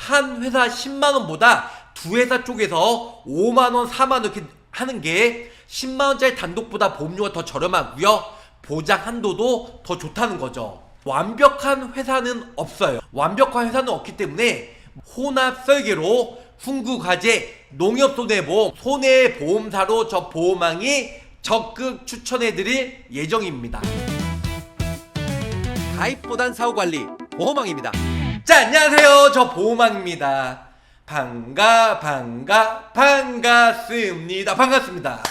한 회사 10만원보다 두 회사 쪽에서 5만원, 4만원 이렇게 하는 게 10만원짜리 단독보다 보험료가 더 저렴하고요. 보장 한도도 더 좋다는 거죠. 완벽한 회사는 없어요. 완벽한 회사는 없기 때문에 혼합 설계로 훈구과제, 농협손해보험, 손해보험사로 저 보험왕이 적극 추천해드릴 예정입니다. 가입보단 사후관리 보험왕입니다. 자, 안녕하세요. 저 보험왕입니다. 반갑습니다.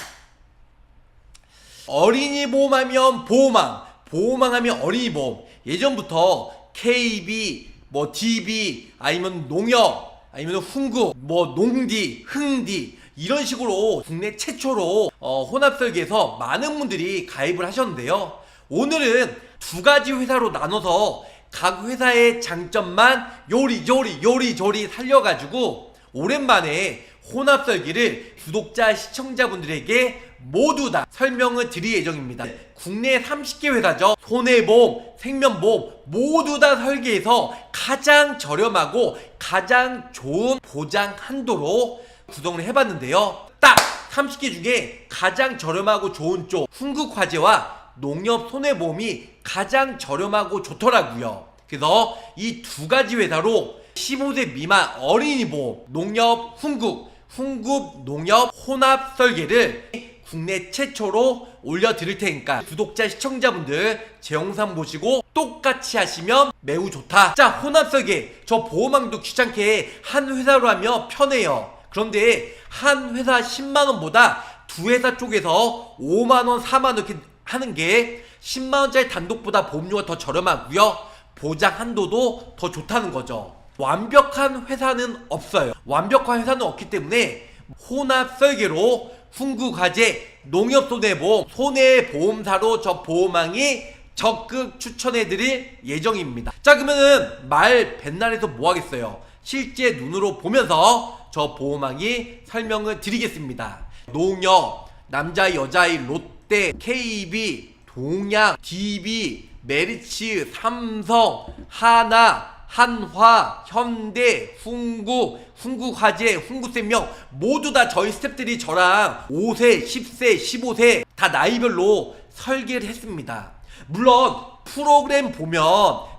어린이 보험하면 보험왕, 보험왕하면 어린이 보험. 예전부터 KB, DB, 아니면 농협, 아니면 훈구, 농디, 흥디 이런 식으로 국내 최초로 혼합설계에서 많은 분들이 가입을 하셨는데요. 오늘은 두 가지 회사로 나눠서 각 회사의 장점만 요리조리 살려가지고 오랜만에 혼합설계를 구독자, 시청자분들에게 모두 다 설명을 드릴 예정입니다. 국내 30개 회사죠. 손해보험, 생명보험 모두 다 설계해서 가장 저렴하고 가장 좋은 보장 한도로 구성을 해봤는데요. 딱 30개 중에 가장 저렴하고 좋은 쪽 훈구과제와 농협 손해보험이 가장 저렴하고 좋더라고요. 그래서 이 두 가지 회사로 15세 미만 어린이 보험, 농협, 훈구, 농협 혼합 설계를 국내 최초로 올려드릴 테니까 구독자, 시청자분들 제 영상 보시고 똑같이 하시면 매우 좋다. 자, 혼합 설계 저 보험왕도 귀찮게 한 회사로 하면 편해요. 그런데 한 회사 10만원보다 두 회사 쪽에서 5만원, 4만원 이렇게 하는 게 10만원짜리 단독보다 보험료가 더 저렴하고요. 보장 한도도 더 좋다는 거죠. 완벽한 회사는 없어요. 완벽한 회사는 없기 때문에 혼합 설계로 훈구과제, 농협손해보험, 손해보험사로 저 보험왕이 적극 추천해드릴 예정입니다. 자, 그러면은 말 뱃날에서 뭐 하겠어요? 실제 눈으로 보면서 저 보험왕이 설명을 드리겠습니다. 농협, 남자, 여자의 롯데, KB, 동양, DB, 메리츠, 삼성, 하나, 한화, 현대, 훈구과제, 훈구생명 모두 다 저희 스태프들이 저랑 5세, 10세, 15세 다 나이별로 설계를 했습니다. 물론 프로그램 보면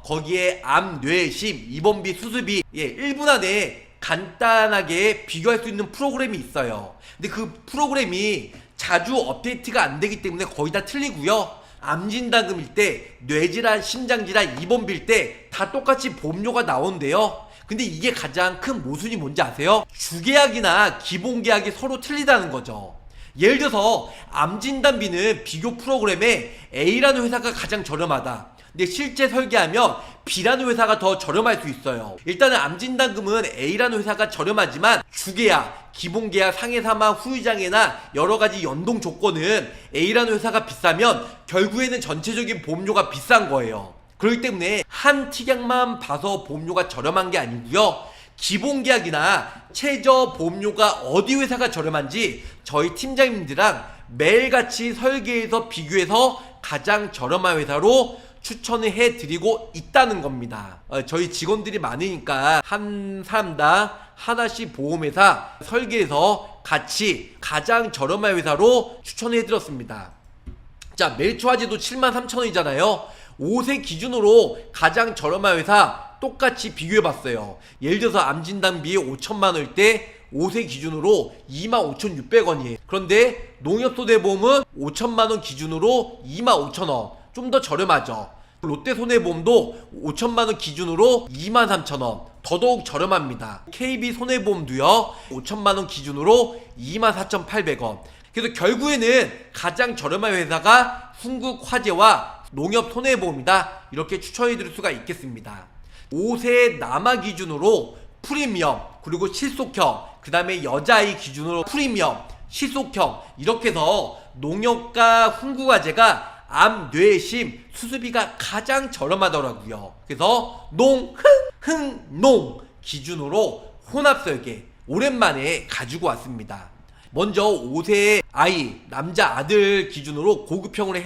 거기에 암, 뇌, 심, 입원비, 수술비 1분 안에 간단하게 비교할 수 있는 프로그램이 있어요. 근데 그 프로그램이 자주 업데이트가 안 되기 때문에 거의 다 틀리고요. 암진단금일 때, 뇌질환, 심장질환, 입원비일 때 다 똑같이 보험료가 나오는데요. 근데 이게 가장 큰 모순이 뭔지 아세요? 주계약이나 기본계약이 서로 틀리다는 거죠. 예를 들어서 암진단비는 비교 프로그램에 A라는 회사가 가장 저렴하다. 근데 실제 설계하면 B라는 회사가 더 저렴할 수 있어요. 일단은 암진단금은 A라는 회사가 저렴하지만 주계약, 기본계약, 상해사망, 후유장애나 여러가지 연동 조건은 A라는 회사가 비싸면 결국에는 전체적인 보험료가 비싼 거예요. 그렇기 때문에 한 특약만 봐서 보험료가 저렴한 게 아니고요. 기본계약이나 최저 보험료가 어디 회사가 저렴한지 저희 팀장님들이랑 매일같이 설계해서 비교해서 가장 저렴한 회사로 추천을 해드리고 있다는 겁니다. 저희 직원들이 많으니까 한 사람당 하나씩 보험회사 설계해서 같이 가장 저렴한 회사로 추천해드렸습니다. 자, 메리츠화재도 73,000원이잖아요 5세 기준으로 가장 저렴한 회사 똑같이 비교해봤어요. 예를 들어서 암진단비 5천만원일 때 5세 기준으로 25,600원이에요 그런데 농협손해보험은 5천만원 기준으로 25,000원 좀 더 저렴하죠. 롯데손해보험도 5천만원 기준으로 23,000원 더더욱 저렴합니다. KB손해보험도요 5천만원 기준으로 24,800원 그래서 결국에는 가장 저렴한 회사가 훈구과제와 농협손해보험이다 이렇게 추천해드릴 수가 있겠습니다. 5세 남아 기준으로 프리미엄 그리고 실속형 그 다음에 여자아이 기준으로 프리미엄 실속형 이렇게 해서 농협과 훈구과제가 암, 뇌, 심, 수술비가 가장 저렴하더라고요. 그래서 농 기준으로 혼합설계 오랜만에 가지고 왔습니다. 먼저 5세 아이, 남자 아들 기준으로 고급형으로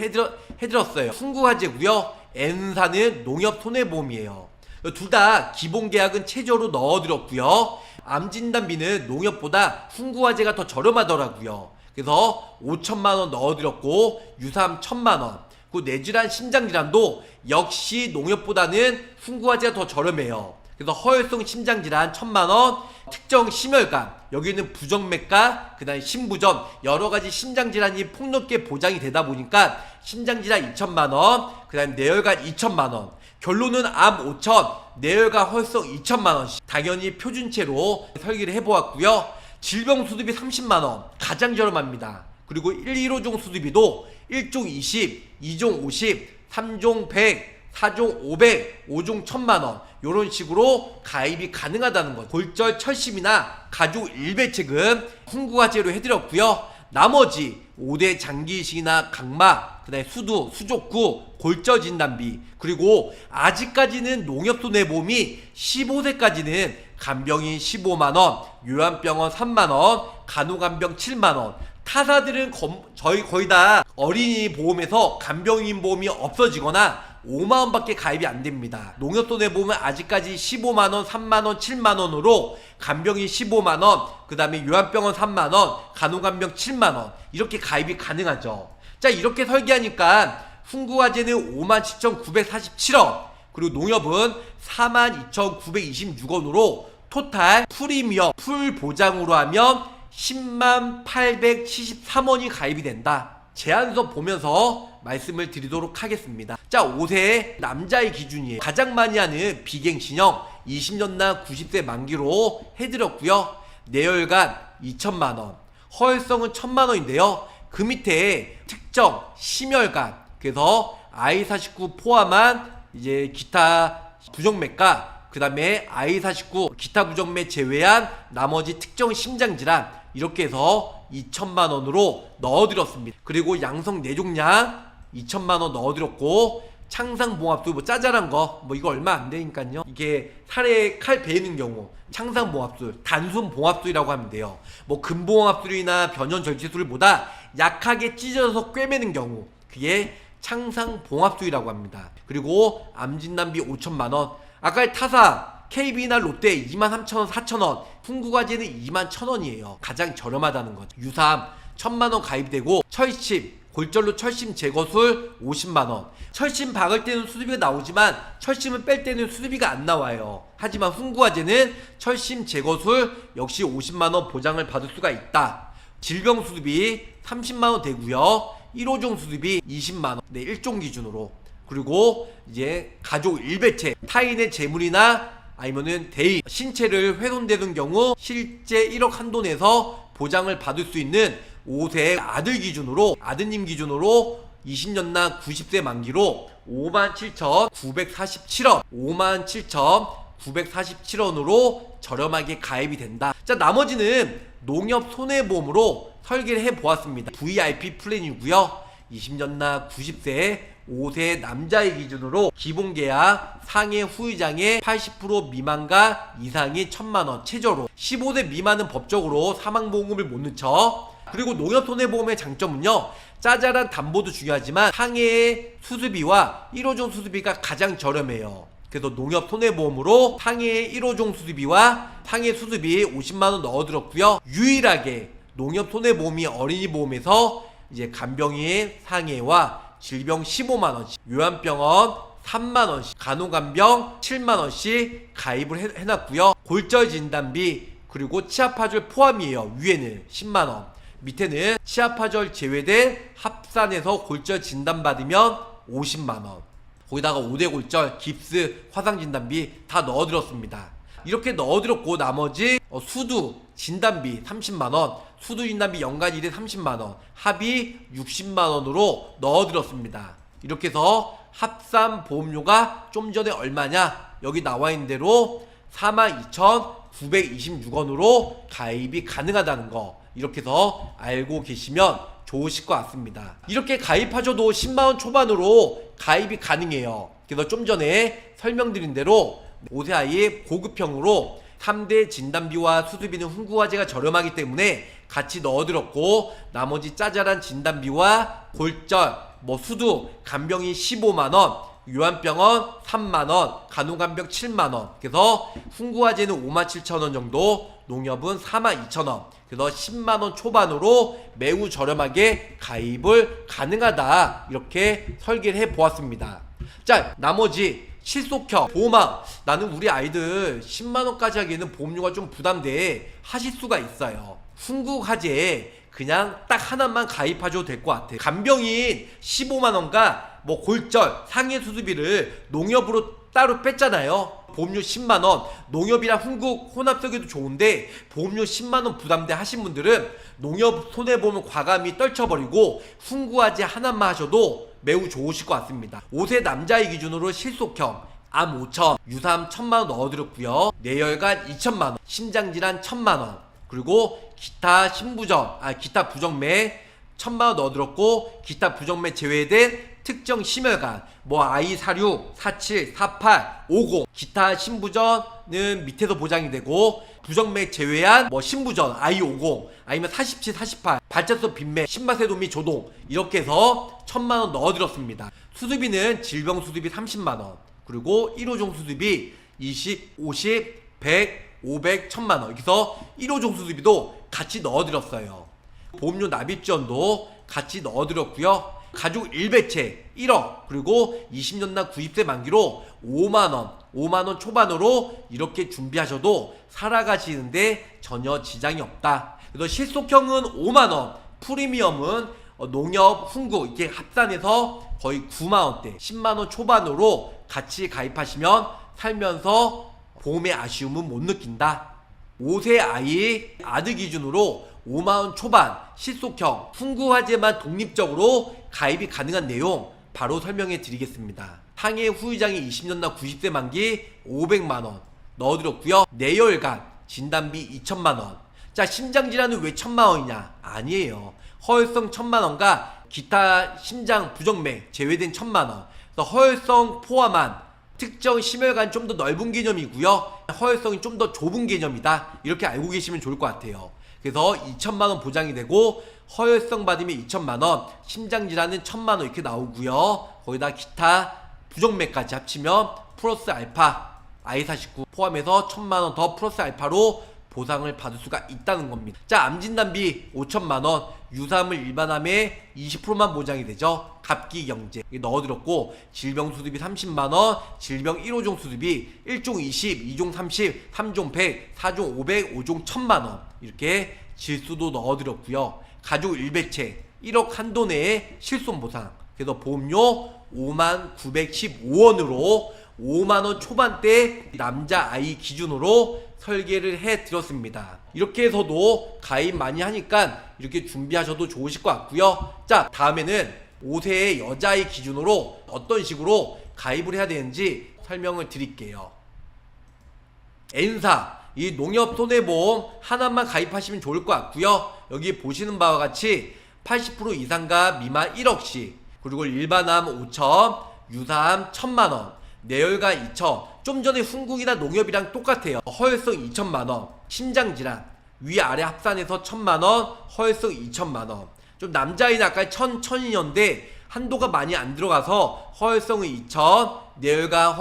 해드렸어요. 훈구과제고요. N사는 농협 손해보험이에요. 둘 다 기본 계약은 최저로 넣어드렸고요. 암진단비는 농협보다 훈구화재가 더 저렴하더라고요. 그래서 5천만원 넣어드렸고 유삼 1,000만원, 그 뇌질환 심장질환도 역시 농협보다는 훈구화재가 더 저렴해요. 그래서 허혈성 심장질환 1,000만원, 특정 심혈관, 여기는 부정맥과 그 다음에 심부전, 여러가지 심장질환이 폭넓게 보장이 되다 보니까 심장질환 2천만원, 그 다음에 뇌혈관 2천만원, 결론은 암 5천, 뇌혈관 허혈성 2천만원씩 당연히 표준체로 설계를 해보았고요. 질병수두비 30만원, 가장 저렴합니다. 그리고 1, 1호종 수두비도 1종 20, 2종 50, 3종 100, 4종 500, 5종 1,000만원, 요런 식으로 가입이 가능하다는 것. 골절 철심이나 가족 일배책은 훈구화재로 해드렸고요. 나머지 5대 장기이식이나 각막, 그 다음에 수두, 수족구, 골절 진단비, 그리고 아직까지는 농협손해보험이 15세까지는 간병인 15만원, 요양병원 3만원, 간호간병 7만원, 타사들은 거의 다 어린이 보험에서 간병인 보험이 없어지거나 5만원 밖에 가입이 안됩니다. 농협손해보험은 아직까지 15만원, 3만원, 7만원으로 간병인 15만원, 그 다음에 요양병원 3만원, 간호간병 7만원 이렇게 가입이 가능하죠. 자, 이렇게 설계하니까 훈구화재는 57,947원, 그리고 농협은 42,926원으로 토탈 프리미엄 풀 보장으로 하면 10873원이 가입이 된다. 제안서 보면서 말씀을 드리도록 하겠습니다. 자, 5세 남자의 기준이에요. 가장 많이 하는 비갱신형 20년나 90세 만기로 해드렸고요. 뇌혈관 2천만원, 허혈성은 1,000만원인데요. 그 밑에 특정 심혈관, 그래서 I49 포함한 이제 기타 부정맥과 그 다음에 I49 기타 부정맥 제외한 나머지 특정 심장질환 이렇게 해서 2천만원으로 넣어드렸습니다. 그리고 양성 뇌종양 2천만원 넣어드렸고, 창상봉합술 뭐 짜잘한 거 뭐 이거 얼마 안 되니까요. 이게 살에 칼 베이는 경우 창상봉합술, 단순봉합술이라고 하면 돼요. 뭐 근봉합술이나 변연절제술보다 약하게 찢어서 꿰매는 경우 그게 창상봉합술이라고 합니다. 그리고 암진단비 5천만원, 아까 타사 KB나 롯데 23,000원, 4,000원, 훈구화재는 21,000원이에요. 가장 저렴하다는 거죠. 유삼 1,000만원 가입되고, 철심, 골절로 철심 제거술 50만원. 철심 박을 때는 수술비가 나오지만 철심은 뺄 때는 수술비가 안 나와요. 하지만 훈구화재는 철심 제거술 역시 50만원 보장을 받을 수가 있다. 질병 수술비 30만원 되고요. 1호종 수술비 20만원, 네, 1종 기준으로. 그리고 이제 가족 일배체, 타인의 재물이나 아니면은 대의, 신체를 훼손되는 경우 실제 1억 한돈에서 보장을 받을 수 있는 5세 아들 기준으로, 아드님 기준으로 20년나 90세 만기로 57,947원, 57,947원으로 저렴하게 가입이 된다. 자, 나머지는 농협 손해보험으로 설계를 해보았습니다. VIP 플랜이고요. 20년나 90세 5세 남자의 기준으로 기본계약 상해 후유장애 80% 미만과 이상이 1,000만원 최저로, 15세 미만은 법적으로 사망보험을 못 넣죠. 그리고 농협손해보험의 장점은요, 짜잘한 담보도 중요하지만 상해의 수술비와 1호종 수술비가 가장 저렴해요. 그래서 농협손해보험으로 상해의 1호종 수술비와 상해 수술비 50만원 넣어들었고요. 유일하게 농협손해보험이 어린이보험에서 이제 간병인 상해와 질병 15만원씩, 요양병원 3만원씩, 간호간병 7만원씩 가입을 해놨고요. 골절 진단비 그리고 치아파절 포함이에요. 위에는 10만원, 밑에는 치아파절 제외된 합산해서 골절 진단받으면 50만원, 거기다가 5대 골절, 깁스, 화상 진단비 다 넣어드렸습니다. 이렇게 넣어드렸고, 나머지 수두 진단비 30만원, 수두 진단비 연간 1회 30만원, 합의 60만원으로 넣어드렸습니다. 이렇게 해서 합산 보험료가 좀 전에 얼마냐, 여기 나와있는 대로 42,926원으로 가입이 가능하다는 거, 이렇게 해서 알고 계시면 좋으실 것 같습니다. 이렇게 가입하셔도 10만원 초반으로 가입이 가능해요. 그래서 좀 전에 설명드린 대로 5세 아이 고급형으로 3대 진단비와 수술비는 훈구화재가 저렴하기 때문에 같이 넣어드렸고, 나머지 짜잘한 진단비와 골절, 수두, 간병인 15만원, 요한병원 3만원, 간호간병 7만원. 그래서 훈구화재는 57,000원 정도, 농협은 42,000원. 그래서 10만원 초반으로 매우 저렴하게 가입을 가능하다, 이렇게 설계를 해 보았습니다. 자, 나머지 실속형 보험왕, 나는 우리 아이들 10만원까지 하기에는 보험료가 좀 부담돼 하실 수가 있어요. 훈구화재에 그냥 딱 하나만 가입하셔도 될 것 같아요. 간병인 15만원과 뭐 골절, 상해 수술비를 농협으로 따로 뺐잖아요. 보험료 10만원, 농협이랑 훈구 혼합 설계도 좋은데 보험료 10만원 부담돼 하신 분들은 농협 손해보면 과감히 떨쳐버리고 훈구화재 하나만 하셔도 매우 좋으실 것 같습니다. 5세 남자의 기준으로 실속형 암 5천, 유사암 1,000만원 넣어드렸고요. 뇌혈관 2,000만원, 심장질환 1,000만원, 그리고 기타 기타 부정맥 1,000만원 넣어들었고, 기타 부정맥 제외된 특정 심혈관, 뭐 I46, 47, 48, 50, 기타 신부전은 밑에서 보장이 되고, 부정맥 제외한 뭐 신부전 I50, 아니면 47, 48, 발작성 빈맥, 심마세도 및 조동, 이렇게 해서 1,000만원 넣어드렸습니다. 수술비는 질병 수술비 30만원, 그리고 1호종 수술비 20, 50, 100, 500, 1,000만원, 이렇게 해서 1호종 수술비도 같이 넣어드렸어요. 보험료 납입 지원도 같이 넣어드렸고요. 가족 1배체 1억, 그리고 20년당 90세 만기로 5만원 초반으로 이렇게 준비하셔도 살아가시는데 전혀 지장이 없다. 그래서 실속형은 5만원, 프리미엄은 농협, 훈구 이렇게 합산해서 거의 9만원대, 10만원 초반으로 같이 가입하시면 살면서 보험의 아쉬움은 못 느낀다. 5세 아이 아들 기준으로 5만원 초반 실속형 훈구화재만 독립적으로 가입이 가능한 내용 바로 설명해 드리겠습니다. 상해 후유장애 20년당 90세 만기 500만원 넣어드렸고요. 뇌혈관 진단비 2,000만원. 자, 심장질환은 왜 1,000만원이냐? 아니에요. 허혈성 1,000만원과 기타 심장 부정맥 제외된 1,000만원. 그래서 허혈성 포함한 특정 심혈관 좀 더 넓은 개념이고요. 허혈성이 좀 더 좁은 개념이다, 이렇게 알고 계시면 좋을 것 같아요. 그래서 2,000만원 보장이 되고, 허혈성 받으면 2,000만원, 심장질환은 1,000만원 이렇게 나오고요. 거기다 기타 부정맥까지 합치면 플러스 알파 I49 포함해서 1,000만원 더 플러스 알파로 보상을 받을 수가 있다는 겁니다. 자, 암진단비 5,000만원, 유사암을 일반암에 20%만 보장이 되죠. 갑기경제 넣어드렸고, 질병 수술비 30만원, 질병 1호종 수술비 1종 20, 2종 30, 3종 100, 4종 500, 5종 1,000만원 이렇게 질수도 넣어드렸고요. 가족 1배체 1억 한도 내에 실손보상, 그래서 보험료 59,915원으로 5만원 초반대 남자 아이 기준으로 설계를 해 드렸습니다. 이렇게 해서도 가입 많이 하니까 이렇게 준비하셔도 좋으실 것 같고요. 자, 다음에는 5세의 여자아이 기준으로 어떤 식으로 가입을 해야 되는지 설명을 드릴게요. N사, 이 농협 손해보험 하나만 가입하시면 좋을 것 같고요. 여기 보시는 바와 같이 80% 이상과 미만 1억씩, 그리고 일반암 5천, 유사암 1,000만원, 뇌혈관 2천, 좀 전에 훈구이나 농협이랑 똑같아요. 허혈성 2,000만원, 심장질환 위아래 합산해서 1,000만원, 허혈성 2,000만원. 좀 남자아이는 아까 1,000년대 한도가 많이 안 들어가서 허혈성은 2,000, 뇌혈관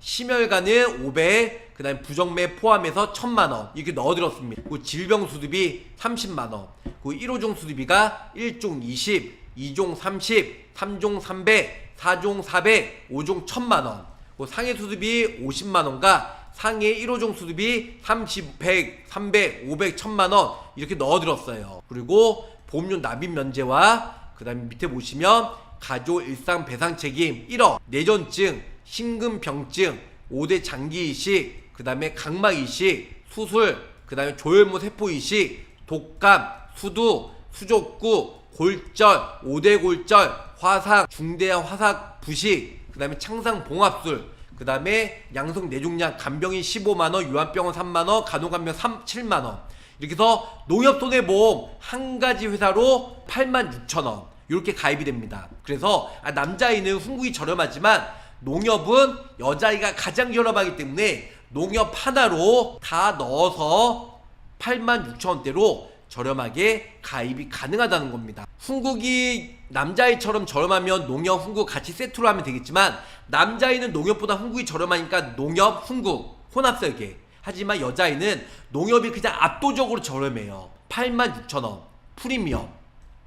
심혈관은 500, 그 다음에 부정맥 포함해서 1,000만원 이렇게 넣어드렸습니다. 그 질병 수술비 30만원, 그 1호종 수술비가 1종 20, 2종 30, 3종 300, 4종 400, 5종 1,000만원, 그 상해 수술비 50만원과 상해 1호종 수술비 30, 100, 300, 500, 1,000만원 이렇게 넣어드렸어요. 그리고 보험료 납입 면제와 그 다음에 밑에 보시면 가족 일상 배상 책임 1억, 뇌전증, 심근병증, 5대 장기 이식, 그 다음에 각막 이식, 수술, 그 다음에 조혈모 세포 이식, 독감, 수두, 수족구, 골절, 5대 골절, 화상, 중대한 화상 부식, 그 다음에 창상 봉합술, 그 다음에 양성 뇌종양 간병인 15만원, 유한병원 3만원, 간호간병 7만원 이렇게 해서 농협 손해보험 한 가지 회사로 86,000원 이렇게 가입이 됩니다. 그래서 남자아이는 훈구이 저렴하지만 농협은 여자아이가 가장 저렴하기 때문에 농협 하나로 다 넣어서 86,000원대로 저렴하게 가입이 가능하다는 겁니다. 훈국이 남자아이처럼 저렴하면 농협, 훈국 같이 세트로 하면 되겠지만 남자아이는 농협보다 훈국이 저렴하니까 농협, 훈국 혼합 설계. 하지만 여자아이는 농협이 그냥 압도적으로 저렴해요. 86,000원 프리미엄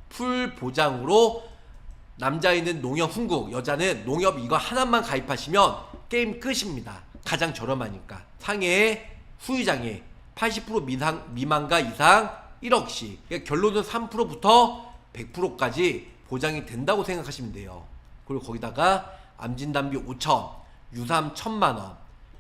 풀 보장으로 남자아이는 농협, 훈국, 여자는 농협 이거 하나만 가입하시면 게임 끝입니다. 가장 저렴하니까. 상해, 후유장애 80% 미만과 이상 1억씩. 그러니까 결론은 3%부터 100%까지 보장이 된다고 생각하시면 돼요. 그리고 거기다가 암진단비 5천, 유삼 1,000만원,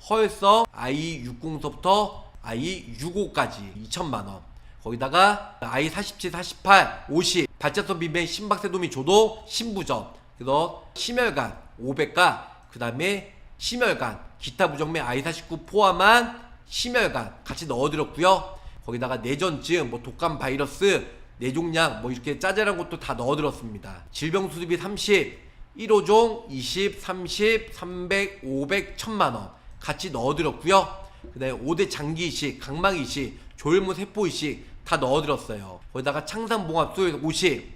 허혈성 I60서부터 I65까지 2,000만원, 거기다가 I47, 48, 50 발자선 비매, 심박세도미 조도, 신부전, 그래서 심혈관 500가 그 다음에 심혈관 기타 부정맥 I49 포함한 심혈관 같이 넣어드렸고요. 거기다가 내전증, 뭐 독감 바이러스, 뇌종양 뭐 이렇게 짜잘한 것도 다 넣어드렸습니다. 질병 수습이 30, 1호종 20, 30, 300, 500, 1,000만원 같이 넣어드렸고요. 그 다음에 5대 장기이식, 각막이식, 조혈모 세포이식 다 넣어드렸어요. 거기다가 창산봉합술 50,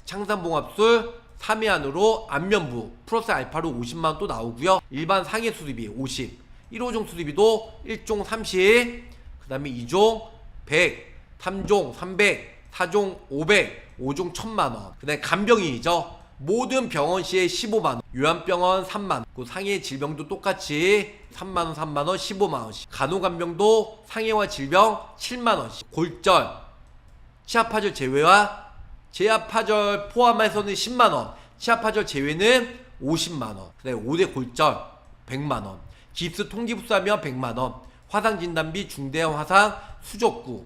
창산봉합술 3회 안으로 안면부 플러스 알파로 50만원 또 나오고요. 일반 상해 수술비 50, 1호종 수술비도 1종 30, 그 다음에 2종 100, 3종 300, 4종 500, 5종 1,000만원. 그 다음에 간병인이죠. 모든 병원시에 15만원, 요양병원 3만원, 그 상해 질병도 똑같이 3만원, 3만원, 15만원씩. 간호간병도 상해와 질병 7만원씩. 골절, 치아파절 제외와 제압파절 포함해서는 10만원, 치아파절 제외는 50만원. 그 다음에 5대 골절 100만원, 깁스 통기부스하면 100만원, 화상진단비 중대형 화상 수족구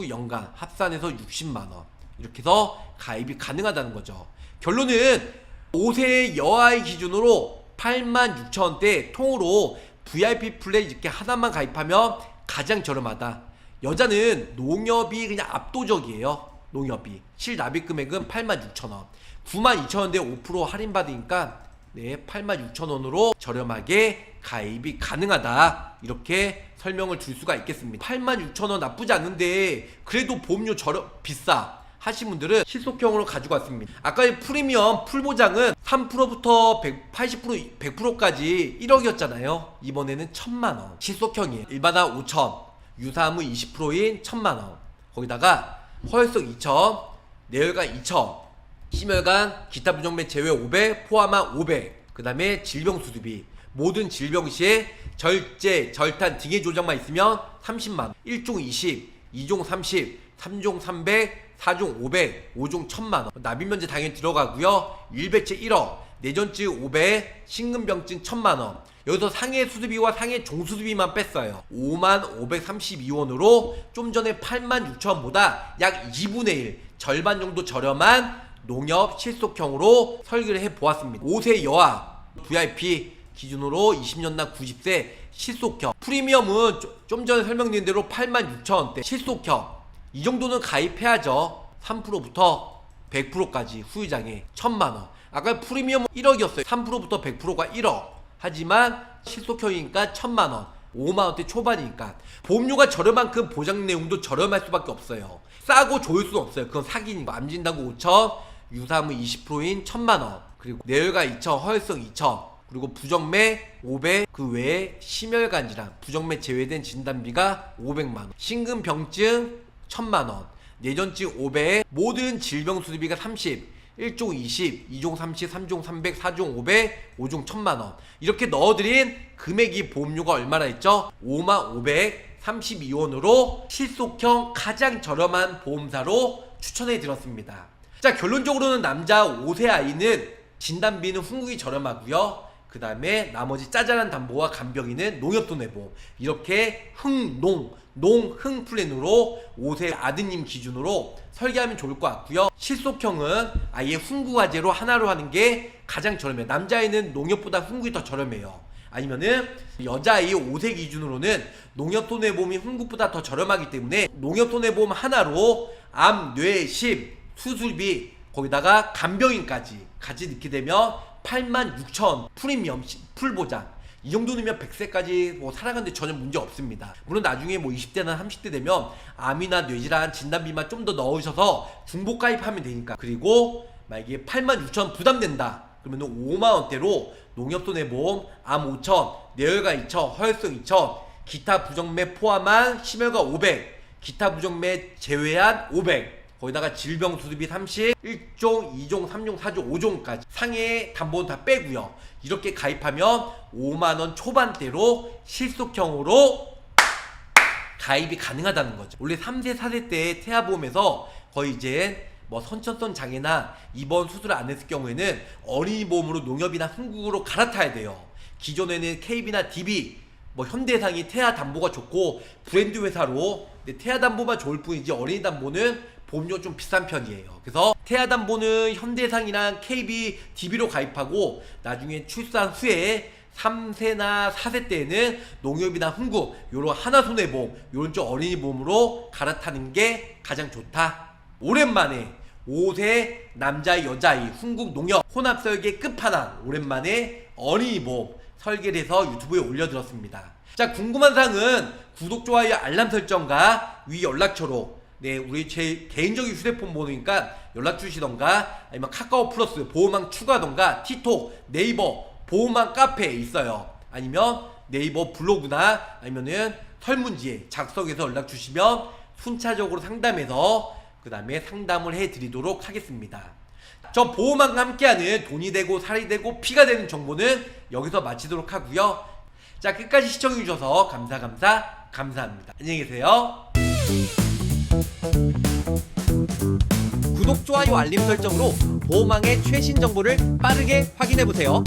연간 합산해서 60만원. 이렇게 해서 가입이 가능하다는 거죠. 결론은 5세 여아이 기준으로 86,000원대 통으로 VIP 플랜 이렇게 하나만 가입하면 가장 저렴하다. 여자는 농협이 그냥 압도적이에요. 농협이 실납입 금액은 86,000원, 92,000원대 5% 할인받으니까 네, 86,000원으로 저렴하게 가입이 가능하다. 이렇게 설명을 줄 수가 있겠습니다. 86,000원 나쁘지 않는데 그래도 보험료 비싸 하신 분들은 실속형으로 가지고 왔습니다. 아까 프리미엄 풀보장은 3%부터 80%, 100%까지 1억이었잖아요. 이번에는 1,000만원 실속형이에요. 일반화 5천, 유사암은 20%인 1,000만원, 거기다가 허혈성 2천, 뇌혈관 2천, 심혈관 기타 부정맥 제외 500 포함한 500, 그 다음에 질병 수술비 모든 질병 시에 절제, 절탄 등의 조작만 있으면 30만원, 1종 20, 2종 30, 3종 300, 4종 500, 5종 1,000만원. 납입면제 당연히 들어가고요. 일배체 1억, 내전증 500, 심근병증 1,000만원. 여기서 상해 수술비와 상해 종수술비만 뺐어요. 55,532원으로 좀 전에 86,000원보다 약 2분의 1, 절반 정도 저렴한 농협 실속형으로 설계를 해보았습니다. 5세 여아 VIP 기준으로 20년당 90세 실속형. 프리미엄은 좀 전에 설명드린 대로 86,000원대 실속형. 이 정도는 가입해야죠. 3%부터 100%까지 후유장애 1,000만원. 아까 프리미엄은 1억이었어요. 3%부터 100%가 1억. 하지만 실속형이니까 1,000만원, 5만원대 초반이니까 보험료가 저렴한 그 보장 내용도 저렴할 수밖에 없어요. 싸고 좋을 수는 없어요. 그건 사기니까. 암진단고 5천, 유사암은 20%인 1,000만원, 그리고 뇌혈관 2천, 허혈성 2천, 그리고 부정맥 500, 그 외에 심혈관 질환 부정맥 제외된 진단비가 500만원, 심근병증 1,000만원, 내전증 500, 모든 질병 수술비가 30, 1종 20, 2종 30, 3종 300, 4종 500, 5종 1,000만원. 이렇게 넣어드린 금액이 보험료가 얼마나 있죠? 55,532원으로 실속형 가장 저렴한 보험사로 추천해 드렸습니다. 자, 결론적으로는 남자 5세 아이는 진단비는 훈국이 저렴하고요. 그 다음에 나머지 짜잘한 담보와 간병인은 농협손해보험. 이렇게 흥 플랜으로 5세 아드님 기준으로 설계하면 좋을 것 같고요. 실속형은 아예 훈구화제로 하나로 하는 게 가장 저렴해요. 남자아이는 농협보다 훈국이 더 저렴해요. 아니면은 여자아이 5세 기준으로는 농협손해보험이 훈국보다 더 저렴하기 때문에 농협손해보험 하나로 암, 뇌, 심, 수술비 거기다가 간병인까지 같이 넣게 되면 86,000원 프리미엄 풀보장. 이 정도면 100세까지 뭐 살아가는데 전혀 문제 없습니다. 물론 나중에 뭐 20대나 30대 되면 암이나 뇌질환 진단비만 좀 더 넣으셔서 중복 가입하면 되니까. 그리고 만약에 86,000 부담된다 그러면 5만원대로 농협손해보험 암 5,000, 뇌혈관 2,000, 허혈성 2,000, 기타 부정맥 포함한 심혈관 500, 기타 부정맥 제외한 500, 거기다가 질병 수술비 30, 1종, 2종, 3종, 4종, 5종까지 상해 담보는 다 빼고요. 이렇게 가입하면 5만원 초반대로 실속형으로 가입이 가능하다는 거죠. 원래 3세, 4세 때 태아보험에서 거의 이제 뭐 선천성 장애나 입원 수술을 안 했을 경우에는 어린이 보험으로 농협이나 흥국으로 갈아타야 돼요. 기존에는 KB나 DB, 뭐 현대해상이 태아 담보가 좋고 브랜드 회사로, 근데 태아 담보만 좋을 뿐이지 어린이 담보는 보험료 좀 비싼 편이에요. 그래서 태아 담보는 현대해상이랑 KB, DB로 가입하고 나중에 출산 후에 3세나 4세 때에는 농협이나 흥국, 요런 하나손해보험, 요런 좀 어린이 보험으로 갈아타는 게 가장 좋다. 오랜만에 5세 남자아이 여자아이 흥국 농협 혼합설계 끝판왕, 오랜만에 어린이 보험 설계를 해서 유튜브에 올려드렸습니다. 자, 궁금한 사항은 구독, 좋아요, 알람 설정과 위 연락처로, 네, 우리 제 개인적인 휴대폰 번호니까 연락 주시던가 아니면 카카오 플러스 보험왕 추가던가 틱톡, 네이버 보험왕 카페에 있어요. 아니면 네이버 블로그나 아니면은 설문지에 작성해서 연락 주시면 순차적으로 상담해서 그 다음에 상담을 해드리도록 하겠습니다. 저 보험왕과 함께하는 돈이 되고 살이 되고 피가 되는 정보는 여기서 마치도록 하고요. 자, 끝까지 시청해주셔서 감사합니다. 안녕히 계세요. 구독, 좋아요, 알림 설정으로 보험왕의 최신 정보를 빠르게 확인해보세요.